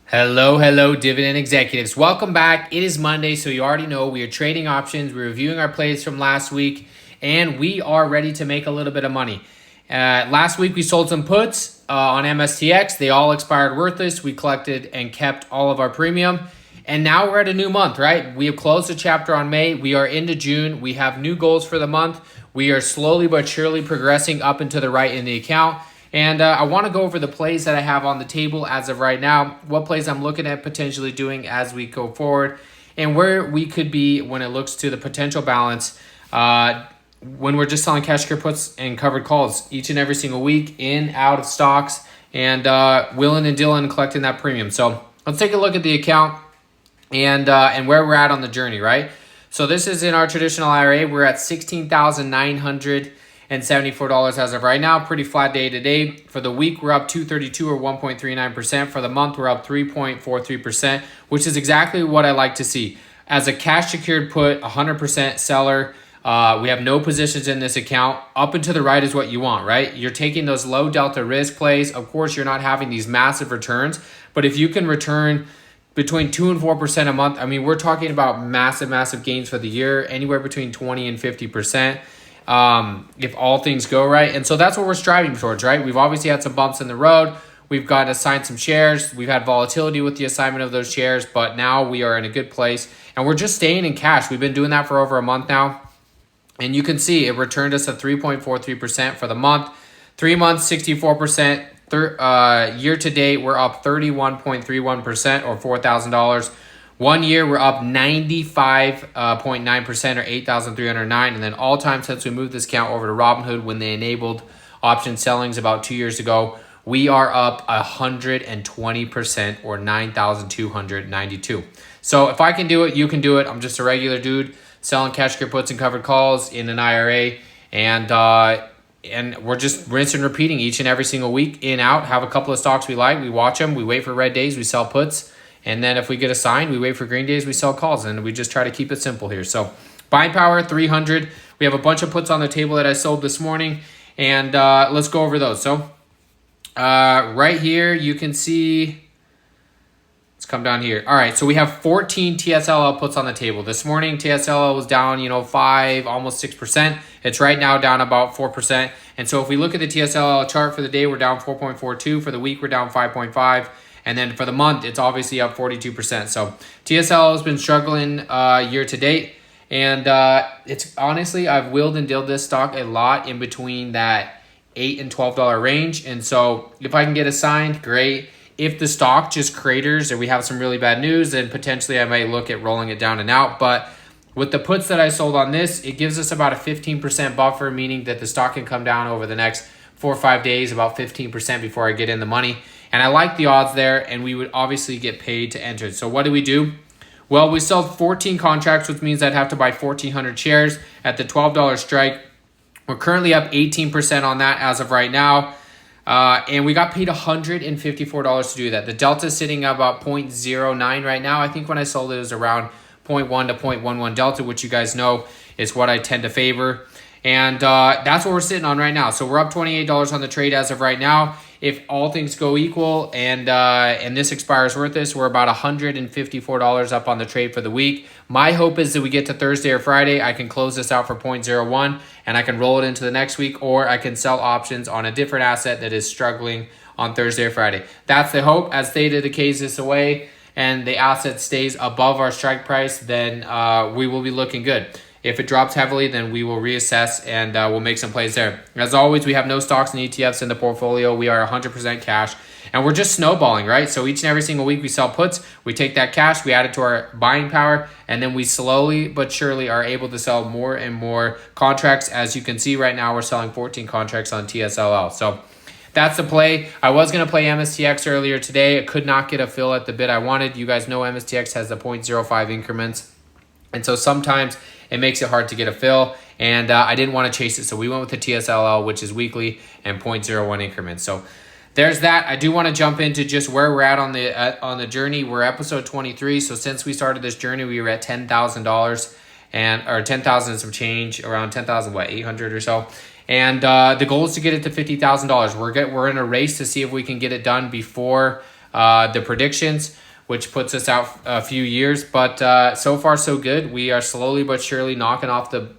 Hello, dividend executives. Welcome back. It is Monday, so you already know we are trading options. We're reviewing our plays from last week, and we are ready to make a little bit of money. Last week, we sold some puts on mstx. They all expired worthless. We collected and kept all of our premium, and now we're at a new month, right? We have closed a chapter on May. We are into June. We have new goals for the month. We are slowly but surely progressing up and to the right in the account. And I want to go over the plays that I have on the table as of right now, what plays I'm looking at potentially doing as we go forward, and where we could be when it looks to the potential balance when we're just selling cash secure puts and covered calls each and every single week, in, out of stocks, and willing and dealing and collecting that premium. So let's take a look at the account and where we're at on the journey, right? So this is in our traditional IRA. We're at $16,974 as of right now. Pretty flat day to day. For the week, we're up 232 or 1.39%. For the month, we're up 3.43%, which is exactly what I like to see. As a cash secured put, 100% seller, we have no positions in this account. Up and to the right is what you want, right? You're taking those low delta risk plays. Of course, you're not having these massive returns, but if you can return between 2 and 4% a month, I mean, we're talking about massive gains for the year, anywhere between 20 and 50%. If all things go right. And so that's what we're striving towards, right? We've obviously had some bumps in the road. We've got assigned some shares. We've had volatility with the assignment of those shares, but now we are in a good place and we're just staying in cash. We've been doing that for over a month now. And you can see it returned us at 3.43% for the month. 3 months, 64%. Year to date, we're up 31.31% or $4,000. 1 year, we're up 95.9% or $8,309. And then all time since we moved this account over to Robinhood when they enabled option sellings about 2 years ago, we are up 120% or $9,292. So if I can do it, you can do it. I'm just a regular dude selling cash secure puts and covered calls in an IRA. And we're just rinse and repeating each and every single week, in, out, have a couple of stocks we like. We watch them. We wait for red days. We sell puts. And then if we get a sign, we wait for green days, we sell calls, and we just try to keep it simple here. So buying power, 300. We have a bunch of puts on the table that I sold this morning, and let's go over those. So right here, you can see, let's come down here. All right, so we have 14 tsll puts on the table. This morning, tsll was down, 5, almost 6%. It's right now down about 4%. And so if we look at the tsll chart for the day, we're down 4.42. For the week, we're down 5.5. And then for the month, it's obviously up 42%. So TSL has been struggling year to date. And it's honestly, I've willed and dealed this stock a lot in between that $8 and $12 range. And so if I can get assigned, great. If the stock just craters or we have some really bad news, then potentially I might look at rolling it down and out. But with the puts that I sold on this, it gives us about a 15% buffer, meaning that the stock can come down over the next 4 or 5 days, about 15% before I get in the money. And I like the odds there, and we would obviously get paid to enter. So what do? Well, we sold 14 contracts, which means I'd have to buy 1,400 shares at the $12 strike. We're currently up 18% on that as of right now. And we got paid $154 to do that. The delta is sitting at about 0.09 right now. I think when I sold it was around 0.1 to 0.11 delta, which you guys know is what I tend to favor. And that's what we're sitting on right now. So we're up $28 on the trade as of right now. If all things go equal and this expires worthless, we're about $154 up on the trade for the week. My hope is that we get to Thursday or Friday, I can close this out for 0.01 and I can roll it into the next week, or I can sell options on a different asset that is struggling on Thursday or Friday. That's the hope. As stated, the case this away and the asset stays above our strike price, then we will be looking good. If it drops heavily, then we will reassess and we'll make some plays there. As always, we have no stocks and ETFs in the portfolio. We are 100% cash, and we're just snowballing, right? So each and every single week we sell puts. We take that cash, we add it to our buying power, and then we slowly but surely are able to sell more and more contracts. As you can see right now, we're selling 14 contracts on TSLL. So that's the play. I was going to play mstx earlier today. I could not get a fill at the bid I wanted. You guys know mstx has the 0.05 increments. And so sometimes it makes it hard to get a fill, and I didn't want to chase it. So we went with the TSLL, which is weekly and 0.01 increments. So there's that. I do want to jump into just where we're at on the journey. We're episode 23. So since we started this journey, we were at $10,000 or 10,000 and some change, around 10,800 or so. And the goal is to get it to $50,000. We're in a race to see if we can get it done before the predictions, which puts us out a few years. But so far, so good. We are slowly but surely knocking off the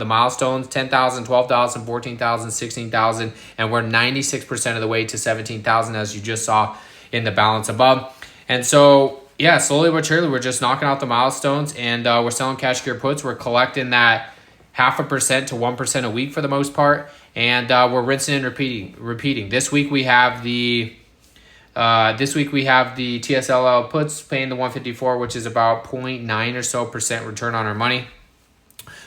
milestones: 10,000, 12,000, 14,000, 16,000, and we're 96% of the way to 17,000, as you just saw in the balance above. And so, yeah, slowly but surely, we're just knocking out the milestones, and we're selling cash gear puts. We're collecting that 0.5% to 1% a week for the most part, and we're rinsing and repeating. This week we have the TSLL puts paying the 154, which is about 0.9 or so percent return on our money.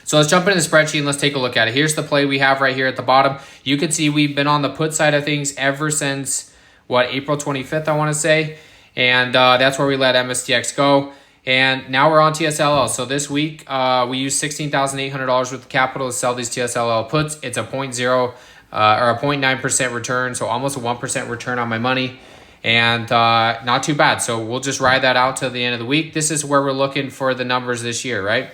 So let's jump into the spreadsheet and let's take a look at it. Here's the play we have right here at the bottom. You can see we've been on the put side of things ever since, April 25th, I want to say. And that's where we let mstx go. And now we're on TSLL. So this week, we used $16,800 worth of capital to sell these TSLL puts. It's a 0.0 or a 0.9% return, so almost a 1% return on my money. And not too bad. So we'll just ride that out till the end of the week. This is where we're looking for the numbers this year, right?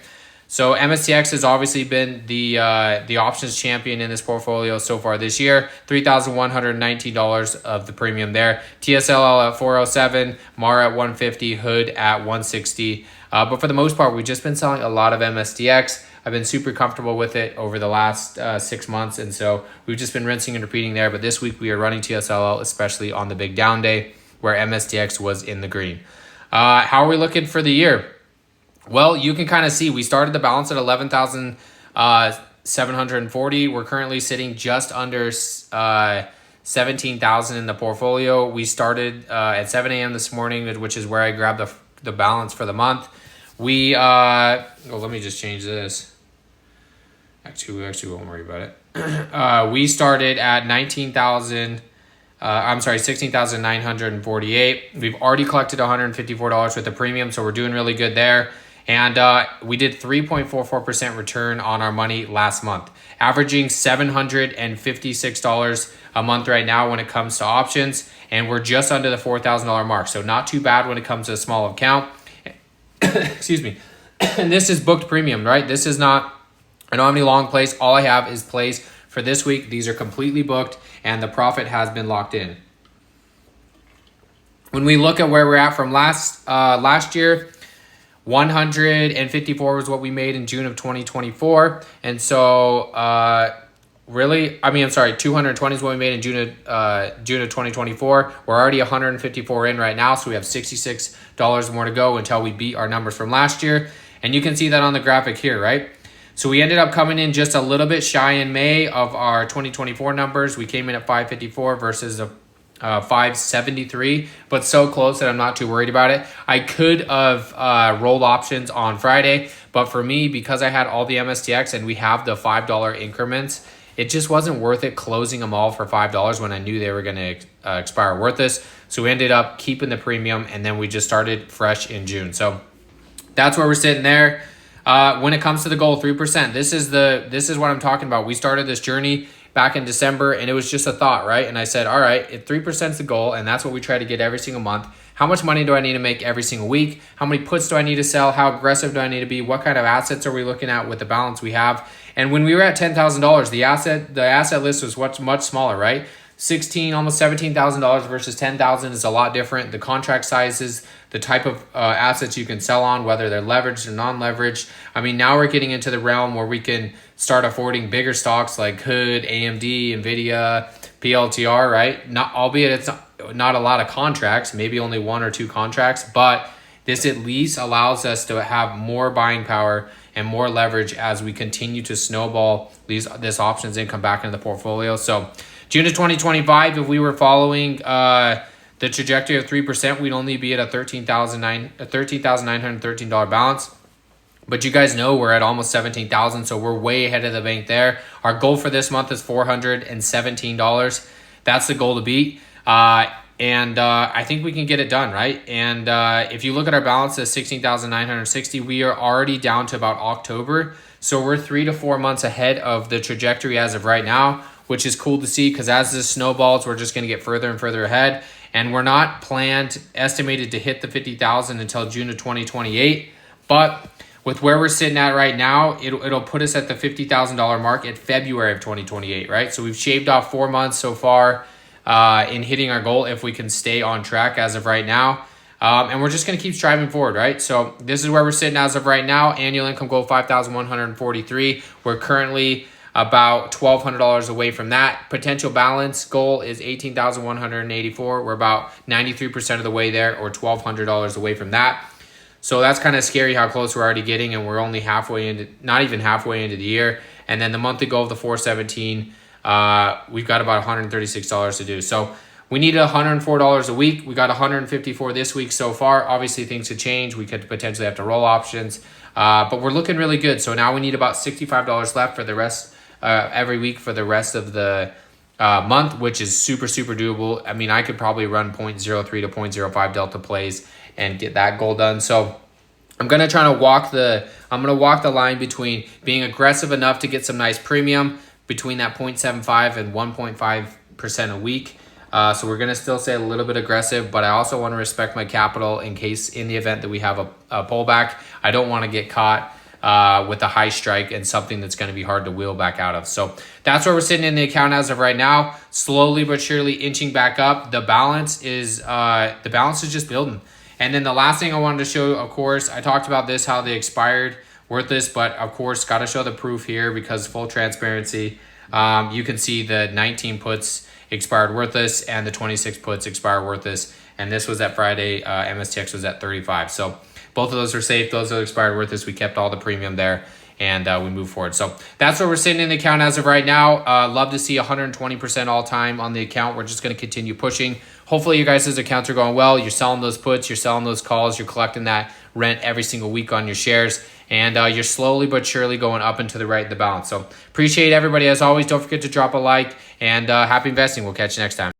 So mstx has obviously been the options champion in this portfolio so far this year. $3,119 of the premium there. TSLL at 407, MAR at 150, Hood at 160. But for the most part, we've just been selling a lot of mstx. I've been super comfortable with it over the last 6 months, and so we've just been rinsing and repeating there. But this week we are running TSLL, especially on the big down day where mstx was in the green. How are we looking for the year? Well, you can kind of see we started the balance at 11,740. We're currently sitting just under 17,000 in the portfolio. We started at 7 a.m. this morning, which is where I grabbed the balance for the month. Let me just change this. Actually, we won't worry about it. We started at 16,948. We've already collected $154 with the premium, so we're doing really good there. And we did 3.44% return on our money last month, averaging $756 a month right now when it comes to options. And we're just under the $4,000 mark. So not too bad when it comes to a small account. Excuse me. And this is booked premium, right? This is not, I don't have any long plays. All I have is plays for this week. These are completely booked and the profit has been locked in. When we look at where we're at from last year, 154 was what we made in June of 2024. And so 220 is what we made in June of 2024. We're already 154 in right now, so we have $66 more to go until we beat our numbers from last year. And you can see that on the graphic here, right? So we ended up coming in just a little bit shy in May of our 2024 numbers. We came in at 554 versus a 573, but so close that I'm not too worried about it. I could have rolled options on Friday, but for me, because I had all the mstx and we have the $5 increments, it just wasn't worth it closing them all for $5 when I knew they were going to expire worthless. So we ended up keeping the premium, and then we just started fresh in June. So that's where we're sitting there. When it comes to the goal, 3%, this is what I'm talking about. We started this journey back in December, and it was just a thought, right? And I said, all right, if 3% is the goal, and that's what we try to get every single month, how much money do I need to make every single week? How many puts do I need to sell? How aggressive do I need to be? What kind of assets are we looking at with the balance we have? And when we were at $10,000, the asset list was much smaller, right? Almost $17,000 versus $10,000 is a lot different. The contract sizes, the type of assets you can sell on, whether they're leveraged or non-leveraged. I mean, now we're getting into the realm where we can start affording bigger stocks like Hood, AMD, NVIDIA, PLTR, right? Albeit it's not a lot of contracts, maybe only 1 or 2 contracts, but this at least allows us to have more buying power and more leverage as we continue to snowball this options income back into the portfolio. So June of 2025, if we were following the trajectory of 3%, we'd only be at a $13,913 balance. But you guys know we're at almost 17,000, so we're way ahead of the bank there. Our goal for this month is $417. That's the goal to beat. And I think we can get it done, right? And if you look at our balance at 16,960, we are already down to about October. So we're 3 to 4 months ahead of the trajectory as of right now, which is cool to see, because as this snowballs, we're just going to get further and further ahead. And we're not estimated to hit the 50,000 until June of 2028. But with where we're sitting at right now, it'll put us at the $50,000 mark at February of 2028, right? So we've shaved off 4 months so far. in hitting our goal if we can stay on track as of right now. And we're just going to keep striving forward, right? So this is where we're sitting as of right now. Annual income goal, $5,143. We're currently about $1,200 away from that. Potential balance goal is $18,184. We're about 93% of the way there, or $1,200 away from that. So that's kind of scary how close we're already getting, and we're only halfway into, not even halfway into the year. And then the monthly goal of the 417, we've got about $136 to do. So we needed $104 a week. We got $154 this week so far. Obviously, things could change. We could potentially have to roll options, but we're looking really good. So now we need about $65 left for the rest every week for the rest of the month, which is super, super doable. I mean, I could probably run 0.03 to 0.05 delta plays and get that goal done. So I'm going to try to walk the line between being aggressive enough to get some nice premium between that 0.75 and 1.5% a week. So we're going to still say a little bit aggressive, but I also want to respect my capital in the event that we have a pullback. I don't want to get caught with a high strike and something that's going to be hard to wheel back out of. So that's where we're sitting in the account as of right now, slowly but surely inching back up. The balance is just building. And then the last thing I wanted to show, of course, I talked about this, how they expired worthless, but of course, got to show the proof here because full transparency. You can see the 19 puts expired worthless and the 26 puts expired worthless. And this was at Friday. mstx was at 35. So both of those are safe. Those are expired worthless. We kept all the premium there, and we move forward. So that's where we're sitting in the account as of right now. Love to see 120% all time on the account. We're just going to continue pushing. Hopefully you guys' accounts are going well. You're selling those puts, you're selling those calls, you're collecting that rent every single week on your shares, and you're slowly but surely going up and to the right of the balance. So appreciate everybody. As always, don't forget to drop a like, and happy investing. We'll catch you next time.